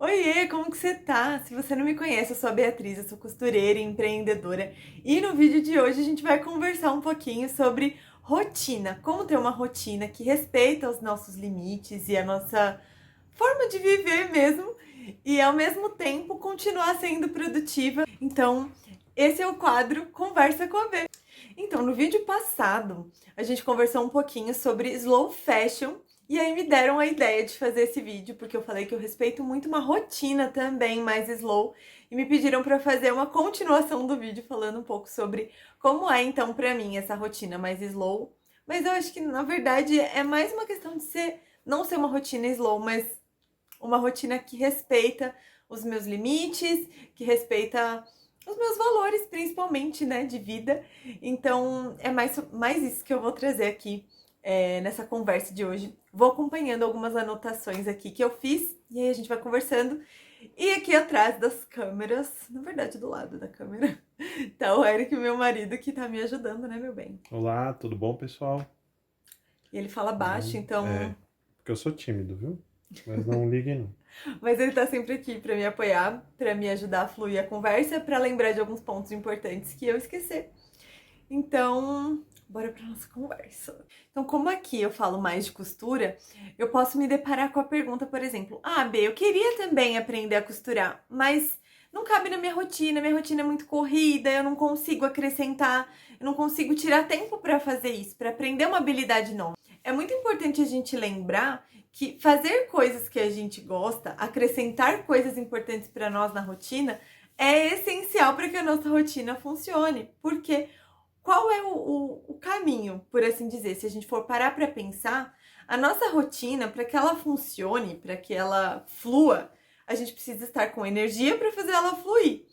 Oiê, como que você tá? Se você não me conhece, eu sou a Beatriz, eu sou costureira e empreendedora. E no vídeo de hoje a gente vai conversar um pouquinho sobre rotina, como ter uma rotina que respeita os nossos limites e a nossa forma de viver mesmo, e ao mesmo tempo continuar sendo produtiva. Então, esse é o quadro Conversa com a B. Então, no vídeo passado, a gente conversou um pouquinho sobre slow fashion e aí me deram a ideia de fazer esse vídeo, porque eu falei que eu respeito muito uma rotina também mais slow e me pediram para fazer uma continuação do vídeo falando um pouco sobre como é então para mim essa rotina mais slow. Mas eu acho que na verdade é mais uma questão de ser não ser uma rotina slow, mas uma rotina que respeita os meus limites, que respeita os meus valores, principalmente, né, de vida. Então, é mais isso que eu vou trazer aqui nessa conversa de hoje. Vou acompanhando algumas anotações aqui que eu fiz, e aí a gente vai conversando. E aqui atrás das câmeras, na verdade, do lado da câmera, tá o Eric, meu marido, que tá me ajudando, né, meu bem? Olá, tudo bom, pessoal? E ele fala baixo, então. Porque eu sou tímido, viu? Mas não liguem não. Mas ele tá sempre aqui pra me apoiar, pra me ajudar a fluir a conversa, pra lembrar de alguns pontos importantes que eu esquecer. Então, bora pra nossa conversa. Então, como aqui eu falo mais de costura, eu posso me deparar com a pergunta, por exemplo, B, eu queria também aprender a costurar, mas não cabe na minha rotina é muito corrida, eu não consigo acrescentar, eu não consigo tirar tempo pra fazer isso, pra aprender uma habilidade nova. É muito importante a gente lembrar que fazer coisas que a gente gosta, acrescentar coisas importantes para nós na rotina, é essencial para que a nossa rotina funcione. Porque qual é o caminho, por assim dizer? Se a gente for parar para pensar, a nossa rotina, para que ela funcione, para que ela flua, a gente precisa estar com energia para fazer ela fluir.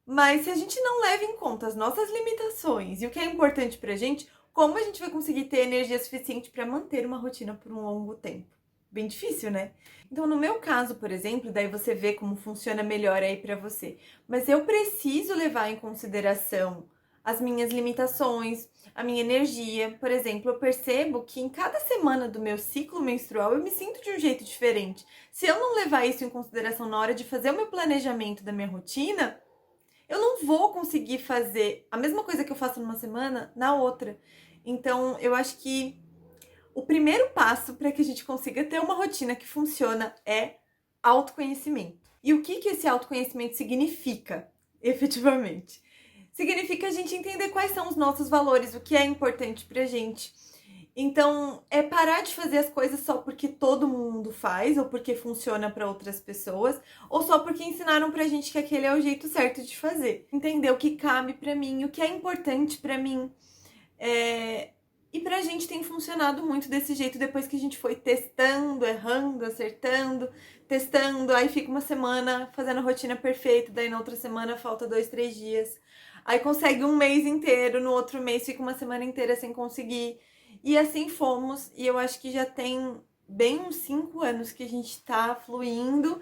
Mas se a gente não leva em conta as nossas limitações e o que é importante pra gente, como a gente vai conseguir ter energia suficiente para manter uma rotina por um longo tempo? Bem difícil, né? Então, no meu caso, por exemplo, daí você vê como funciona melhor aí pra você. Mas eu preciso levar em consideração as minhas limitações, a minha energia. Por exemplo, eu percebo que em cada semana do meu ciclo menstrual eu me sinto de um jeito diferente. Se eu não levar isso em consideração na hora de fazer o meu planejamento da minha rotina, eu não vou conseguir fazer a mesma coisa que eu faço numa semana na outra. Então, eu acho que o primeiro passo para que a gente consiga ter uma rotina que funciona é autoconhecimento. E o que esse autoconhecimento significa, efetivamente? Significa a gente entender quais são os nossos valores, o que é importante pra gente. Então, é parar de fazer as coisas só porque todo mundo faz, ou porque funciona para outras pessoas, ou só porque ensinaram pra gente que aquele é o jeito certo de fazer. Entender o que cabe pra mim, o que é importante pra mim. E pra gente tem funcionado muito desse jeito depois que a gente foi testando, errando, acertando, testando, aí fica uma semana fazendo a rotina perfeita, daí na outra semana falta 2, 3 dias. Aí consegue um mês inteiro, no outro mês fica uma semana inteira sem conseguir. E assim fomos, e eu acho que já tem bem uns 5 anos que a gente tá fluindo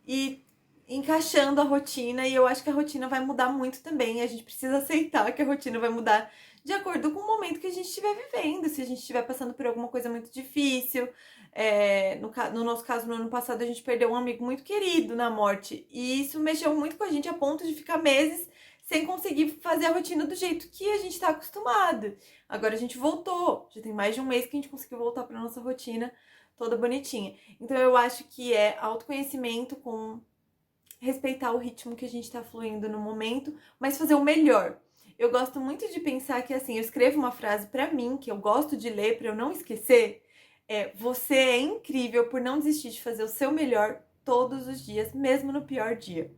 e encaixando a rotina, e eu acho que a rotina vai mudar muito também. A gente precisa aceitar que a rotina vai mudar de acordo com o momento que a gente estiver vivendo. Se a gente estiver passando por alguma coisa muito difícil, no nosso caso, no ano passado, a gente perdeu um amigo muito querido na morte, e isso mexeu muito com a gente a ponto de ficar meses sem conseguir fazer a rotina do jeito que a gente está acostumado. Agora a gente voltou, já tem mais de um mês que a gente conseguiu voltar para nossa rotina toda bonitinha. Então eu acho que é autoconhecimento com respeitar o ritmo que a gente tá fluindo no momento, mas fazer o melhor. Eu gosto muito de pensar que assim, eu escrevo uma frase pra mim que eu gosto de ler pra eu não esquecer, você é incrível por não desistir de fazer o seu melhor todos os dias, mesmo no pior dia.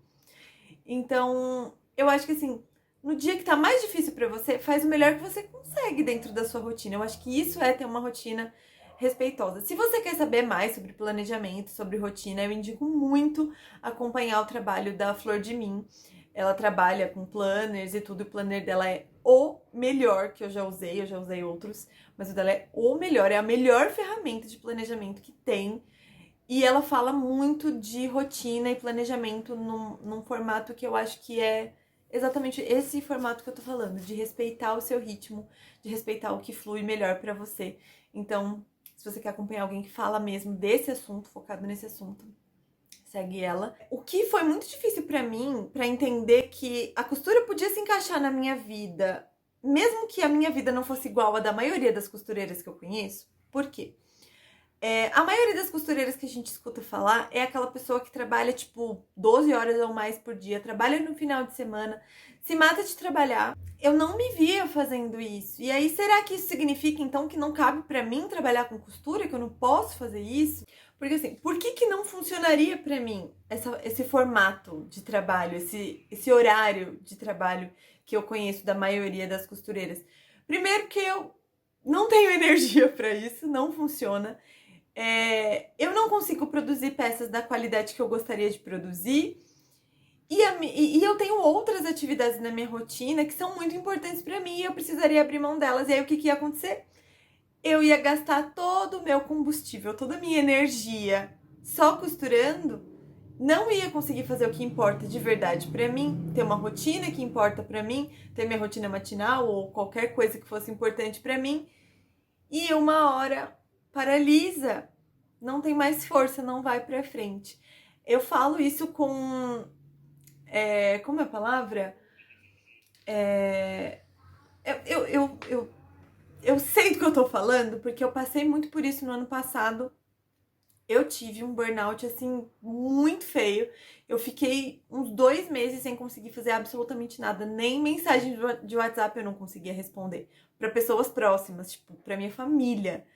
Então, eu acho que assim, no dia que tá mais difícil pra você, faz o melhor que você consegue dentro da sua rotina. Eu acho que isso é ter uma rotina respeitosa. Se você quer saber mais sobre planejamento, sobre rotina, eu indico muito acompanhar o trabalho da Flor de Mim. Ela trabalha com planners e tudo, e o planner dela é o melhor que eu já usei outros, mas o dela é o melhor, é a melhor ferramenta de planejamento que tem. E ela fala muito de rotina e planejamento num formato que eu acho que é exatamente esse formato que eu tô falando, de respeitar o seu ritmo, de respeitar o que flui melhor pra você. Então, se você quer acompanhar alguém que fala mesmo desse assunto, focado nesse assunto, segue ela. O que foi muito difícil pra mim, pra entender que a costura podia se encaixar na minha vida, mesmo que a minha vida não fosse igual a da maioria das costureiras que eu conheço. Por quê? A maioria das costureiras que a gente escuta falar é aquela pessoa que trabalha, tipo, 12 horas ou mais por dia, trabalha no final de semana, se mata de trabalhar. Eu não me via fazendo isso. E aí, será que isso significa, então, que não cabe pra mim trabalhar com costura, que eu não posso fazer isso? Porque, assim, por que não funcionaria pra mim esse formato de trabalho, esse horário de trabalho que eu conheço da maioria das costureiras? Primeiro que eu não tenho energia pra isso, não funciona. Eu não consigo produzir peças da qualidade que eu gostaria de produzir. E eu tenho outras atividades na minha rotina que são muito importantes pra mim e eu precisaria abrir mão delas. E aí o que ia acontecer? Eu ia gastar todo o meu combustível, toda a minha energia só costurando, não ia conseguir fazer o que importa de verdade pra mim, ter uma rotina que importa pra mim, ter minha rotina matinal ou qualquer coisa que fosse importante pra mim. E uma hora paralisa, não tem mais força, não vai pra frente. Eu falo isso com... como é a palavra? Eu sei do que eu tô falando, porque eu passei muito por isso no ano passado. Eu tive um burnout, assim, muito feio. Eu fiquei uns 2 meses sem conseguir fazer absolutamente nada. Nem mensagem de WhatsApp eu não conseguia responder. Pra pessoas próximas, tipo, pra minha família.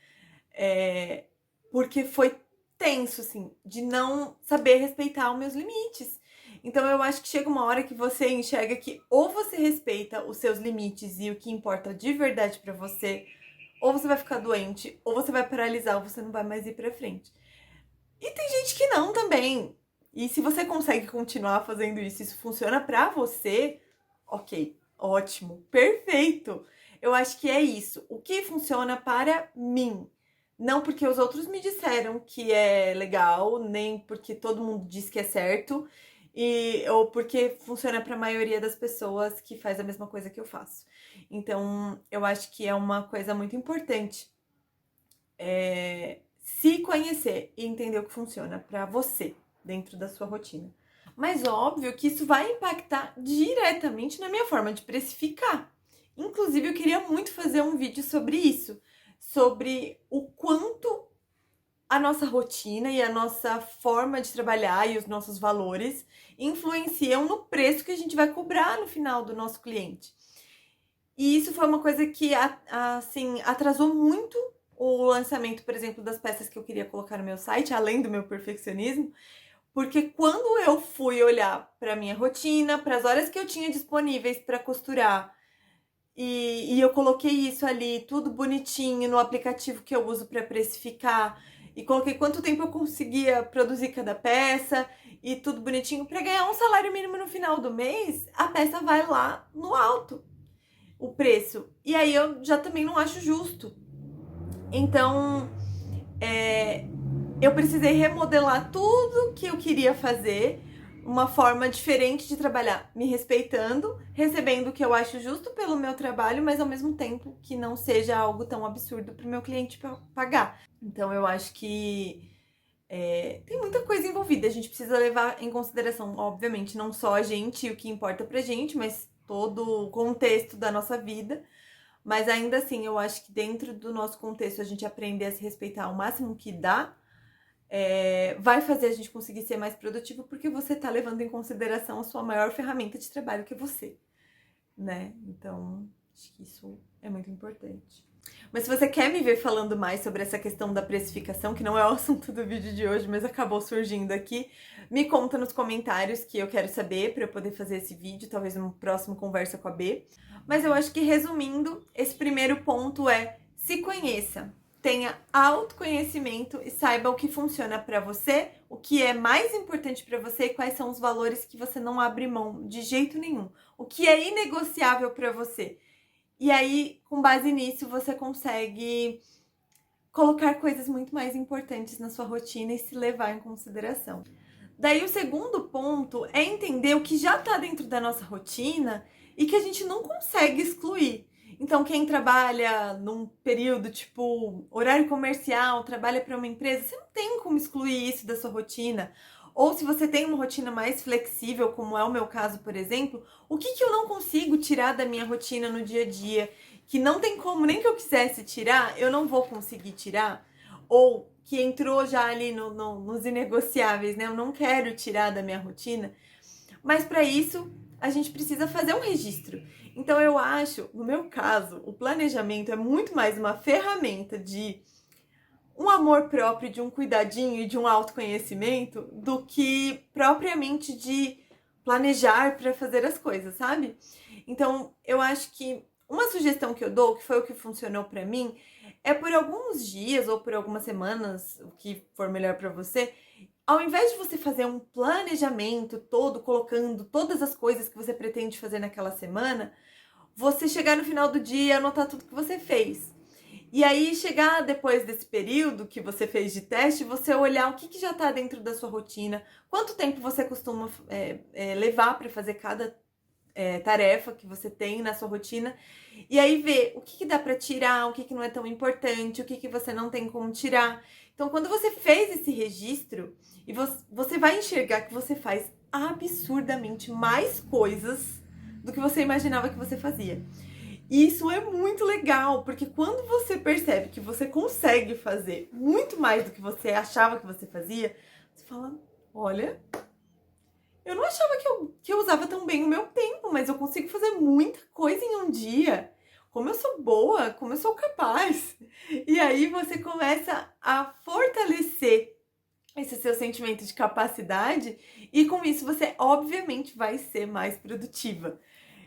Porque foi tenso, assim, de não saber respeitar os meus limites. Então eu acho que chega uma hora que você enxerga que ou você respeita os seus limites e o que importa de verdade pra você, ou você vai ficar doente, ou você vai paralisar, ou você não vai mais ir pra frente. E tem gente que não também. E se você consegue continuar fazendo isso, isso funciona pra você, ok, ótimo, perfeito. Eu acho que é isso. O que funciona para mim? Não porque os outros me disseram que é legal, nem porque todo mundo diz que é certo, ou porque funciona para a maioria das pessoas que faz a mesma coisa que eu faço. Então, eu acho que é uma coisa muito importante se conhecer e entender o que funciona para você dentro da sua rotina. Mas óbvio que isso vai impactar diretamente na minha forma de precificar. Inclusive, eu queria muito fazer um vídeo sobre isso, sobre o quanto a nossa rotina e a nossa forma de trabalhar e os nossos valores influenciam no preço que a gente vai cobrar no final do nosso cliente. E isso foi uma coisa que, assim, atrasou muito o lançamento, por exemplo, das peças que eu queria colocar no meu site, além do meu perfeccionismo, porque quando eu fui olhar para minha rotina, para as horas que eu tinha disponíveis para costurar, e eu coloquei isso ali, tudo bonitinho no aplicativo que eu uso para precificar, e coloquei quanto tempo eu conseguia produzir cada peça, e tudo bonitinho, para ganhar um salário mínimo no final do mês, a peça vai lá no alto, o preço. E aí eu já também não acho justo. Então, eu precisei remodelar tudo que eu queria fazer, uma forma diferente de trabalhar, me respeitando, recebendo o que eu acho justo pelo meu trabalho, mas ao mesmo tempo que não seja algo tão absurdo para o meu cliente pagar. Então eu acho que tem muita coisa envolvida, a gente precisa levar em consideração, obviamente, não só a gente e o que importa pra gente, mas todo o contexto da nossa vida. Mas ainda assim, eu acho que dentro do nosso contexto, a gente aprender a se respeitar ao máximo que dá, vai fazer a gente conseguir ser mais produtivo, porque você tá levando em consideração a sua maior ferramenta de trabalho, que é você, né? Então, acho que isso é muito importante. Mas se você quer me ver falando mais sobre essa questão da precificação, que não é o assunto do vídeo de hoje, mas acabou surgindo aqui, me conta nos comentários que eu quero saber para eu poder fazer esse vídeo, talvez no próximo Conversa com a B. Mas eu acho que, resumindo, esse primeiro ponto é: se conheça, tenha autoconhecimento e saiba o que funciona para você, o que é mais importante para você e quais são os valores que você não abre mão de jeito nenhum, o que é inegociável para você. E aí, com base nisso, você consegue colocar coisas muito mais importantes na sua rotina e se levar em consideração. Daí, o segundo ponto é entender o que já está dentro da nossa rotina e que a gente não consegue excluir. Então, quem trabalha num período tipo horário comercial, trabalha para uma empresa, você não tem como excluir isso da sua rotina. Ou se você tem uma rotina mais flexível, como é o meu caso, por exemplo, o que eu não consigo tirar da minha rotina no dia a dia, que não tem como, nem que eu quisesse tirar, eu não vou conseguir tirar, ou que entrou já ali nos inegociáveis, né? Eu não quero tirar da minha rotina, mas para isso a gente precisa fazer um registro. Então eu acho, no meu caso, o planejamento é muito mais uma ferramenta de um amor próprio, de um cuidadinho e de um autoconhecimento do que propriamente de planejar para fazer as coisas, sabe? Então, eu acho que uma sugestão que eu dou, que foi o que funcionou para mim, é por alguns dias ou por algumas semanas, o que for melhor para você, ao invés de você fazer um planejamento todo, colocando todas as coisas que você pretende fazer naquela semana, você chegar no final do dia e anotar tudo que você fez. E aí, chegar depois desse período que você fez de teste, você olhar o que já está dentro da sua rotina, quanto tempo você costuma levar para fazer cada tarefa que você tem na sua rotina, e aí ver o que dá para tirar, o que não é tão importante, o que você não tem como tirar. Então, quando você fez esse registro, e você vai enxergar que você faz absurdamente mais coisas do que você imaginava que você fazia. E isso é muito legal, porque quando você percebe que você consegue fazer muito mais do que você achava que você fazia, você fala, olha, eu não achava que eu usava tão bem o meu tempo, mas eu consigo fazer muita coisa em um dia. Como eu sou boa, como eu sou capaz. E aí você começa a fortalecer esse seu sentimento de capacidade e com isso você obviamente vai ser mais produtiva.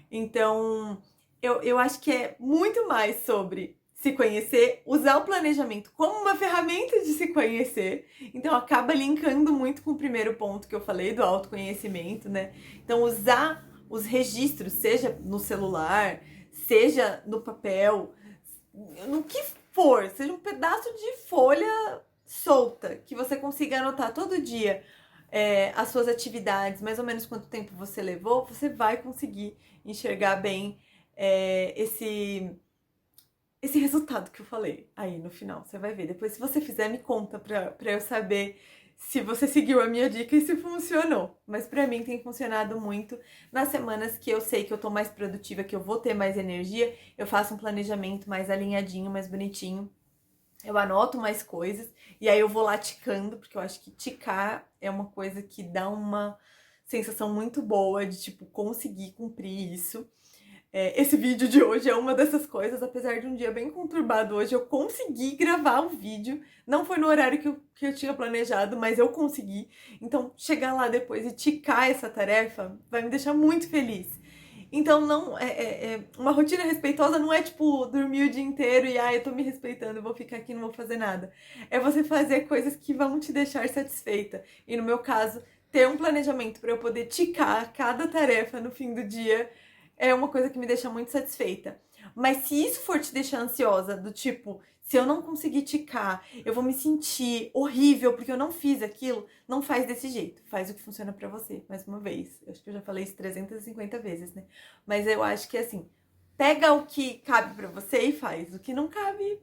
Então, eu acho que é muito mais sobre se conhecer, usar o planejamento como uma ferramenta de se conhecer. Então, acaba linkando muito com o primeiro ponto que eu falei do autoconhecimento, né? Então, usar os registros, seja no celular, seja no papel, no que for, seja um pedaço de folha solta, que você consiga anotar todo dia as suas atividades, mais ou menos quanto tempo você levou, você vai conseguir enxergar bem esse resultado que eu falei aí no final. Você vai ver. Depois, se você fizer, me conta pra eu saber se você seguiu a minha dica e se funcionou. Mas pra mim tem funcionado muito. Nas semanas que eu sei que eu tô mais produtiva, que eu vou ter mais energia, eu faço um planejamento mais alinhadinho, mais bonitinho. Eu anoto mais coisas e aí eu vou lá ticando, porque eu acho que ticar é uma coisa que dá uma sensação muito boa de, tipo, conseguir cumprir isso. Esse vídeo de hoje é uma dessas coisas, apesar de um dia bem conturbado hoje, eu consegui gravar o vídeo. Não foi no horário que eu tinha planejado, mas eu consegui. Então, chegar lá depois e ticar essa tarefa vai me deixar muito feliz. Então, não uma rotina respeitosa não é tipo dormir o dia inteiro e eu tô me respeitando, eu vou ficar aqui e não vou fazer nada. É você fazer coisas que vão te deixar satisfeita. E no meu caso, ter um planejamento para eu poder ticar cada tarefa no fim do dia é uma coisa que me deixa muito satisfeita. Mas se isso for te deixar ansiosa, do tipo, se eu não conseguir ticar, eu vou me sentir horrível porque eu não fiz aquilo, não faz desse jeito. Faz o que funciona pra você, mais uma vez. Eu acho que eu já falei isso 350 vezes, né? Mas eu acho que assim, pega o que cabe pra você e faz. O que não cabe,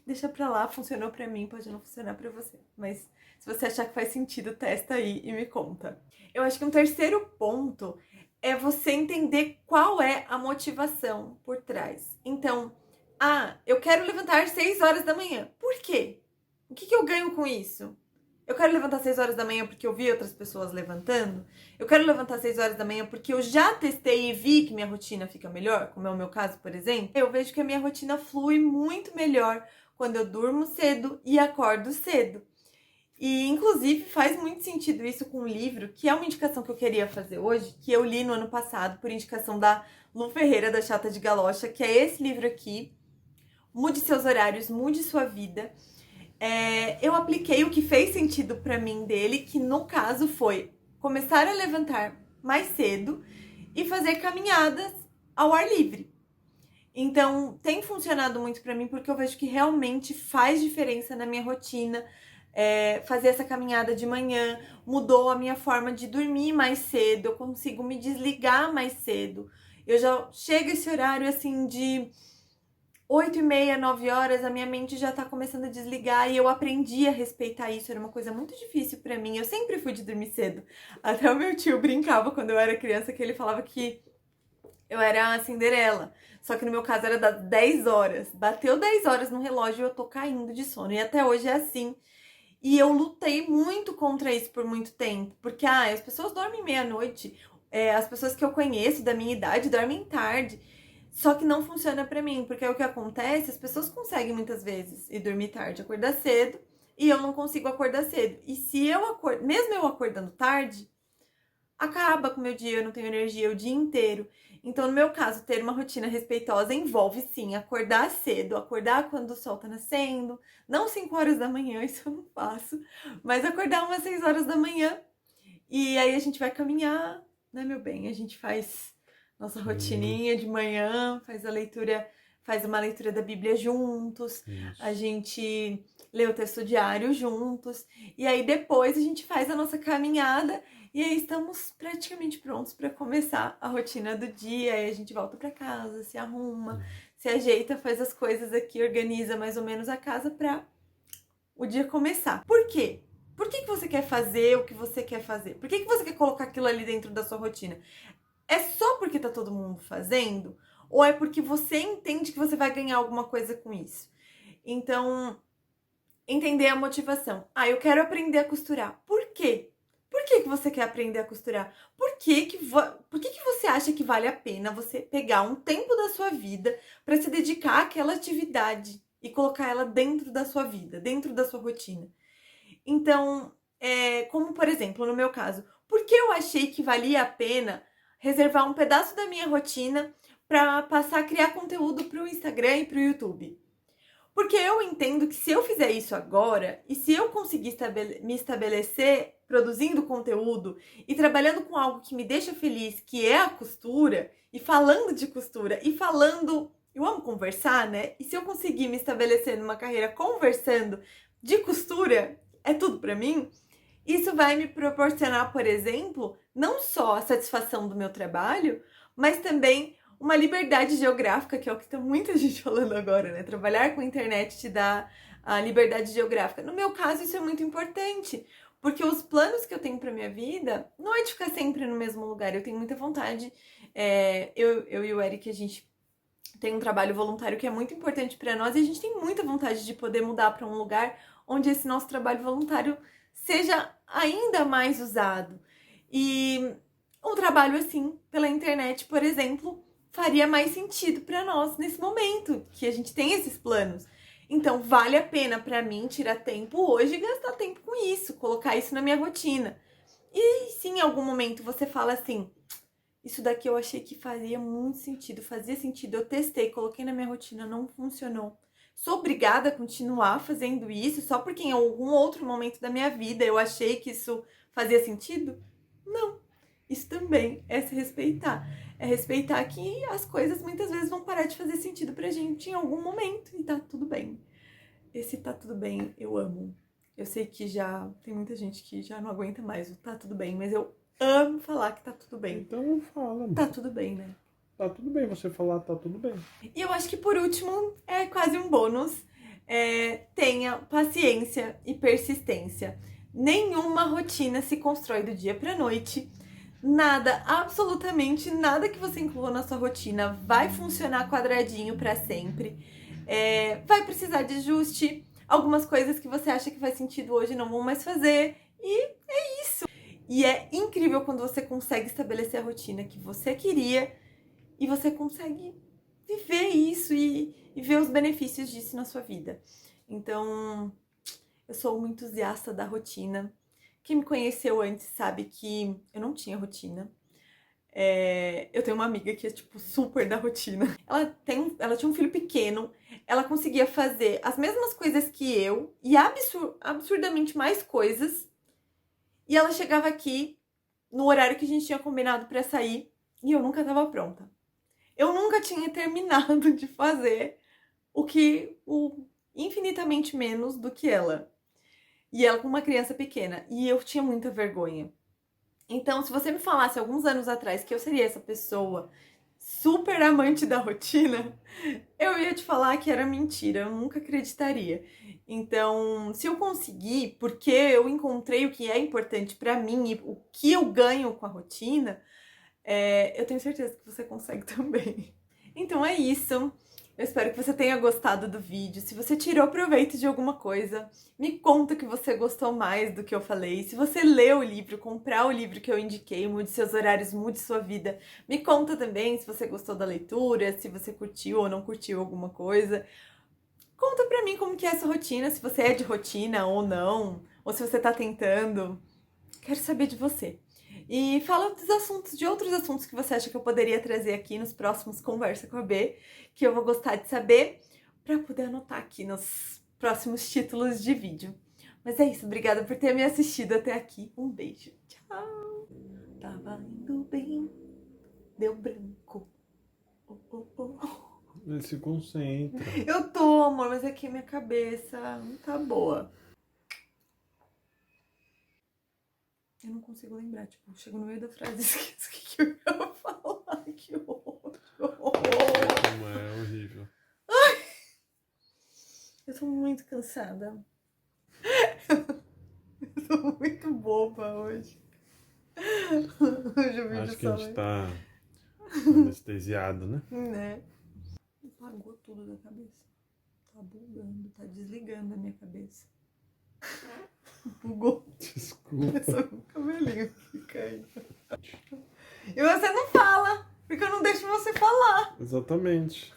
deixa pra lá. Funcionou pra mim, pode não funcionar pra você. Mas se você achar que faz sentido, testa aí e me conta. Eu acho que um terceiro ponto é você entender qual é a motivação por trás. Então, eu quero levantar 6 horas da manhã. Por quê? O que eu ganho com isso? Eu quero levantar 6 horas da manhã porque eu vi outras pessoas levantando? Eu quero levantar 6 horas da manhã porque eu já testei e vi que minha rotina fica melhor, como é o meu caso, por exemplo? Eu vejo que a minha rotina flui muito melhor quando eu durmo cedo e acordo cedo. E, inclusive, faz muito sentido isso com um livro, que é uma indicação que eu queria fazer hoje, que eu li no ano passado, por indicação da Lu Ferreira, da Chata de Galocha, que é esse livro aqui, Mude Seus Horários, Mude Sua Vida. Eu apliquei o que fez sentido pra mim dele, que no caso foi começar a levantar mais cedo e fazer caminhadas ao ar livre. Então, tem funcionado muito pra mim, porque eu vejo que realmente faz diferença na minha rotina. Fazer essa caminhada de manhã mudou a minha forma de dormir mais cedo, eu consigo me desligar mais cedo. Eu já chego esse horário assim de 8h30, 9 horas, a minha mente já tá começando a desligar e eu aprendi a respeitar isso. Era uma coisa muito difícil pra mim. Eu sempre fui de dormir cedo. Até o meu tio brincava quando eu era criança que ele falava que eu era a Cinderela. Só que no meu caso era das 10 horas. Bateu 10 horas no relógio e eu tô caindo de sono. E até hoje é assim. E eu lutei muito contra isso por muito tempo. Porque, as pessoas dormem meia-noite. As pessoas que eu conheço da minha idade dormem tarde. Só que não funciona pra mim. Porque é o que acontece, as pessoas conseguem muitas vezes ir dormir tarde, acordar cedo. E eu não consigo acordar cedo. E se eu acordo, mesmo eu acordando tarde, acaba com o meu dia, eu não tenho energia o dia inteiro. Então, no meu caso, ter uma rotina respeitosa envolve, sim, acordar cedo, acordar quando o sol tá nascendo, não 5 horas da manhã, isso eu não faço, mas acordar umas 6 horas da manhã, e aí a gente vai caminhar, né, meu bem? A gente faz nossa rotininha de manhã, faz uma leitura da Bíblia juntos, a Isso. gente lê o texto diário juntos, e aí depois a gente faz a nossa caminhada. E aí estamos praticamente prontos para começar a rotina do dia. Aí a gente volta para casa, se arruma, se ajeita, faz as coisas aqui, organiza mais ou menos a casa para o dia começar. Por quê? Por que você quer fazer o que você quer fazer? Por que você quer colocar aquilo ali dentro da sua rotina? É só porque tá todo mundo fazendo? Ou é porque você entende que você vai ganhar alguma coisa com isso? Então, entender a motivação. Eu quero aprender a costurar. Por quê? Por que você quer aprender a costurar? Por que você acha que vale a pena você pegar um tempo da sua vida para se dedicar àquela atividade e colocar ela dentro da sua vida, dentro da sua rotina? Então, como por exemplo, no meu caso, por que eu achei que valia a pena reservar um pedaço da minha rotina para passar a criar conteúdo para o Instagram e para o YouTube? Porque eu entendo que se eu fizer isso agora, e se eu conseguir me estabelecer produzindo conteúdo e trabalhando com algo que me deixa feliz, que é a costura, e falando de costura, e falando... Eu amo conversar, né? E se eu conseguir me estabelecer numa carreira conversando de costura, é tudo pra mim, isso vai me proporcionar, por exemplo, não só a satisfação do meu trabalho, mas também uma liberdade geográfica, que é o que tá muita gente falando agora, né? Trabalhar com internet te dá a liberdade geográfica. No meu caso, isso é muito importante, porque os planos que eu tenho pra minha vida não é de ficar sempre no mesmo lugar. Eu tenho muita vontade. Eu e o Eric, a gente tem um trabalho voluntário que é muito importante pra nós e a gente tem muita vontade de poder mudar pra um lugar onde esse nosso trabalho voluntário seja ainda mais usado. E um trabalho assim, pela internet, por exemplo, faria mais sentido para nós nesse momento que a gente tem esses planos. Então, vale a pena para mim tirar tempo hoje e gastar tempo com isso, colocar isso na minha rotina. E se em algum momento você fala assim, isso daqui eu achei que faria muito sentido, fazia sentido, eu testei, coloquei na minha rotina, não funcionou. Sou obrigada a continuar fazendo isso só porque em algum outro momento da minha vida eu achei que isso fazia sentido? Não. Isso também é se respeitar. É respeitar que as coisas muitas vezes vão parar de fazer sentido pra gente em algum momento e tá tudo bem. Esse tá tudo bem, eu amo. Eu sei que já tem muita gente que já não aguenta mais o tá tudo bem, mas eu amo falar que tá tudo bem. Então fala, Tá tudo bem, né? Tá tudo bem você falar, tá tudo bem. E eu acho que por último, é quase um bônus, tenha paciência e persistência. Nenhuma rotina se constrói do dia pra noite. Nada, absolutamente nada que você inclua na sua rotina vai funcionar quadradinho pra sempre. Vai precisar de ajuste. Algumas coisas que você acha que faz sentido hoje não vão mais fazer. E é isso. E é incrível quando você consegue estabelecer a rotina que você queria e você consegue viver isso e ver os benefícios disso na sua vida. Então, eu sou uma entusiasta da rotina. Quem me conheceu antes sabe que eu não tinha rotina. Eu tenho uma amiga que é, tipo, super da rotina. Ela tinha um filho pequeno, ela conseguia fazer as mesmas coisas que eu e absurdamente mais coisas. E ela chegava aqui no horário que a gente tinha combinado pra sair e eu nunca tava pronta. Eu nunca tinha terminado de fazer o infinitamente menos do que ela. E ela com uma criança pequena. E eu tinha muita vergonha. Então, se você me falasse alguns anos atrás que eu seria essa pessoa super amante da rotina, eu ia te falar que era mentira, eu nunca acreditaria. Então, se eu conseguir, porque eu encontrei o que é importante pra mim e o que eu ganho com a rotina, eu tenho certeza que você consegue também. Então é isso. Eu espero que você tenha gostado do vídeo. Se você tirou proveito de alguma coisa, me conta que você gostou mais do que eu falei. Se você leu o livro, comprar o livro que eu indiquei, Mude Seus Horários, Mude Sua Vida, me conta também se você gostou da leitura, se você curtiu ou não curtiu alguma coisa. Conta pra mim como que é essa rotina, se você é de rotina ou não, ou se você tá tentando. Quero saber de você. E fala dos assuntos, de outros assuntos que você acha que eu poderia trazer aqui nos próximos Conversa com a B, que eu vou gostar de saber, para poder anotar aqui nos próximos títulos de vídeo. Mas é isso, obrigada por ter me assistido até aqui. Um beijo. Tchau. Tava indo bem, deu branco. Oh, oh, oh. Ele se concentra. Eu tô, amor, mas aqui minha cabeça não tá boa. Eu não consigo lembrar, tipo, chego no meio da frase e esqueço o que eu ia falar. Que horror, que horror. Como é horrível. Ai, eu tô muito cansada. Eu tô muito boba hoje. Hoje o vídeo Acho que a gente só tá anestesiado, né? né? Apagou tudo da cabeça. Tá bugando, tá desligando a minha cabeça. Bugou. Desculpa. É só o cabelinho que caiu. E você não fala, porque eu não deixo você falar. Exatamente.